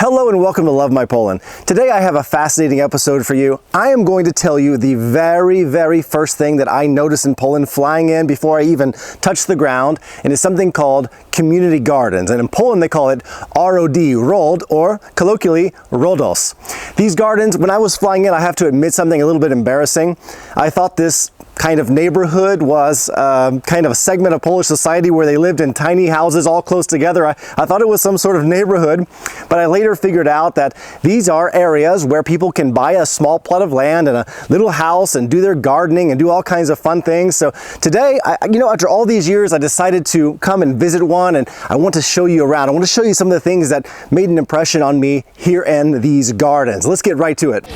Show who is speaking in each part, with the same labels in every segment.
Speaker 1: Hello and welcome to Love My Poland. Today I have a fascinating episode for you. I am going to tell you the very first thing that I noticed in Poland flying in before I even touched the ground, and it's something called community gardens. And in Poland they call it ROD, or colloquially Rodos. These gardens, when I was flying in, I have to admit something a little bit embarrassing. I thought this kind of neighborhood was kind of a segment of Polish society where they lived in tiny houses all close together. I thought it was some sort of neighborhood, but I later figured out that these are areas where people can buy a small plot of land and a little house and do their gardening and do all kinds of fun things. So today, after all these years, I decided to come and visit one, and I want to show you around. I want to show you some of the things that made an impression on me here in these gardens. Let's get right to it.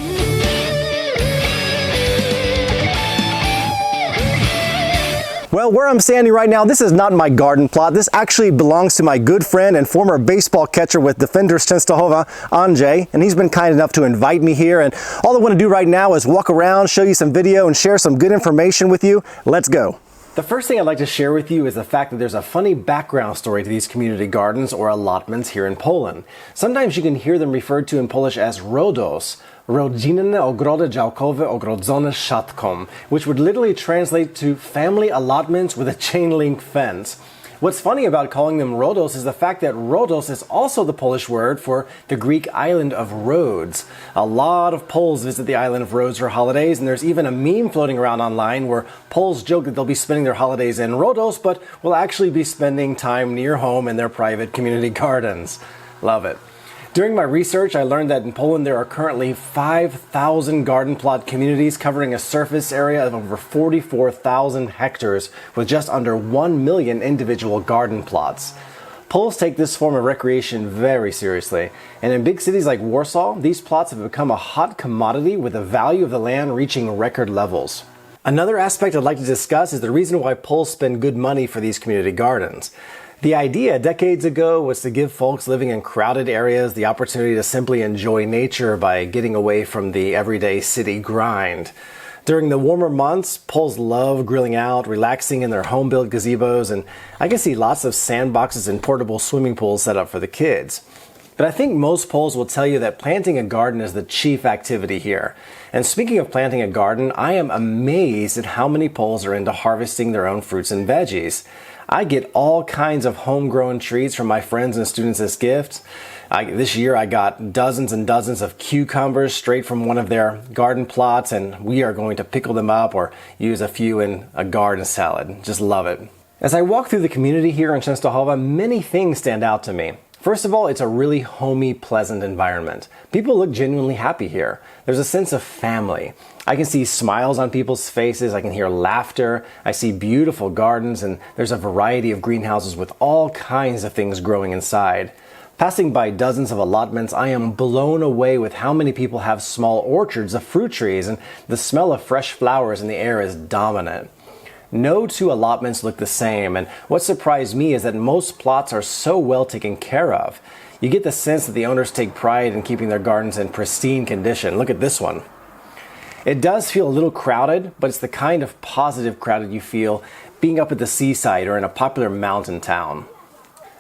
Speaker 1: Well, where I'm standing right now, this is not my garden plot. This actually belongs to my good friend and former baseball catcher with Defenders Częstochowa, Andrzej, and he's been kind enough to invite me here. And all I want to do right now is walk around, show you some video, and share some good information with you. Let's go. The first thing I'd like to share with you is the fact that there's a funny background story to these community gardens or allotments here in Poland. Sometimes you can hear them referred to in Polish as Rodos, rodzinne ogrody działkowe ogrodzone siatką, which would literally translate to family allotments with a chain link fence. What's funny about calling them Rodos is the fact that Rodos is also the Polish word for the Greek island of Rhodes. A lot of Poles visit the island of Rhodes for holidays, and there's even a meme floating around online where Poles joke that they'll be spending their holidays in Rodos, but will actually be spending time near home in their private community gardens. Love it. During my research, I learned that in Poland there are currently 5,000 garden plot communities covering a surface area of over 44,000 hectares with just under 1 million individual garden plots. Poles take this form of recreation very seriously, and in big cities like Warsaw, these plots have become a hot commodity with the value of the land reaching record levels. Another aspect I'd like to discuss is the reason why Poles spend good money for these community gardens. The idea decades ago was to give folks living in crowded areas the opportunity to simply enjoy nature by getting away from the everyday city grind. During the warmer months, Poles love grilling out, relaxing in their home-built gazebos, and I can see lots of sandboxes and portable swimming pools set up for the kids. But I think most Poles will tell you that planting a garden is the chief activity here. And speaking of planting a garden, I am amazed at how many Poles are into harvesting their own fruits and veggies. I get all kinds of homegrown treats from my friends and students as gifts. This year I got dozens and dozens of cucumbers straight from one of their garden plots, and we are going to pickle them up or use a few in a garden salad. Just love it. As I walk through the community here in Częstochowa, many things stand out to me. First of all, it's a really homey, pleasant environment. People look genuinely happy here. There's a sense of family. I can see smiles on people's faces, I can hear laughter, I see beautiful gardens, and there's a variety of greenhouses with all kinds of things growing inside. Passing by dozens of allotments, I am blown away with how many people have small orchards of fruit trees, and the smell of fresh flowers in the air is dominant. No two allotments look the same, and what surprised me is that most plots are so well taken care of. You get the sense that the owners take pride in keeping their gardens in pristine condition. Look at this one. It does feel a little crowded, but it's the kind of positive crowded you feel being up at the seaside or in a popular mountain town.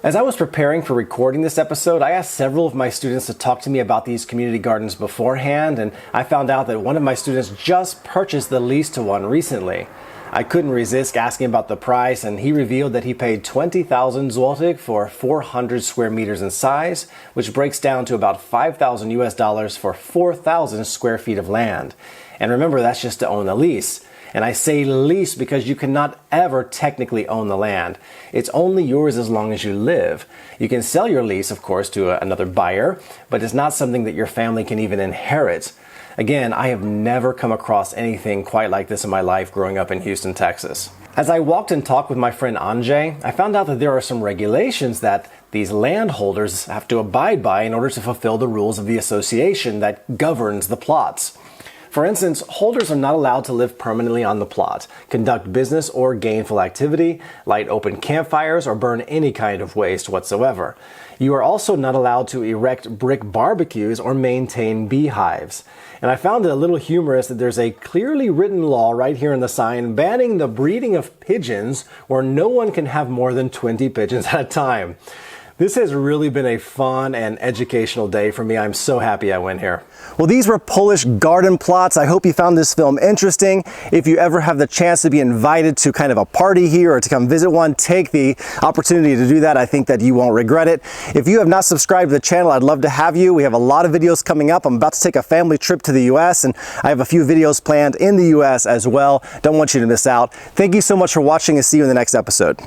Speaker 1: As I was preparing for recording this episode, I asked several of my students to talk to me about these community gardens beforehand, and I found out that one of my students just purchased the lease to one recently. I couldn't resist asking about the price, and he revealed that he paid 20,000 złotych for 400 square meters in size, which breaks down to about 5,000 US dollars for 4,000 square feet of land. And remember, that's just to own the lease. And I say lease because you cannot ever technically own the land. It's only yours as long as you live. You can sell your lease, of course, to another buyer, but it's not something that your family can even inherit. Again, I have never come across anything quite like this in my life growing up in Houston, Texas. As I walked and talked with my friend Andrzej, I found out that there are some regulations that these landholders have to abide by in order to fulfill the rules of the association that governs the plots. For instance, holders are not allowed to live permanently on the plot, conduct business or gainful activity, light open campfires, or burn any kind of waste whatsoever. You are also not allowed to erect brick barbecues or maintain beehives. And I found it a little humorous that there's a clearly written law right here in the sign banning the breeding of pigeons where no one can have more than 20 pigeons at a time. This has really been a fun and educational day for me. I'm so happy I went here. Well, these were Polish garden plots. I hope you found this film interesting. If you ever have the chance to be invited to kind of a party here or to come visit one, take the opportunity to do that. I think that you won't regret it. If you have not subscribed to the channel, I'd love to have you. We have a lot of videos coming up. I'm about to take a family trip to the US, and I have a few videos planned in the US as well. Don't want you to miss out. Thank you so much for watching, and see you in the next episode.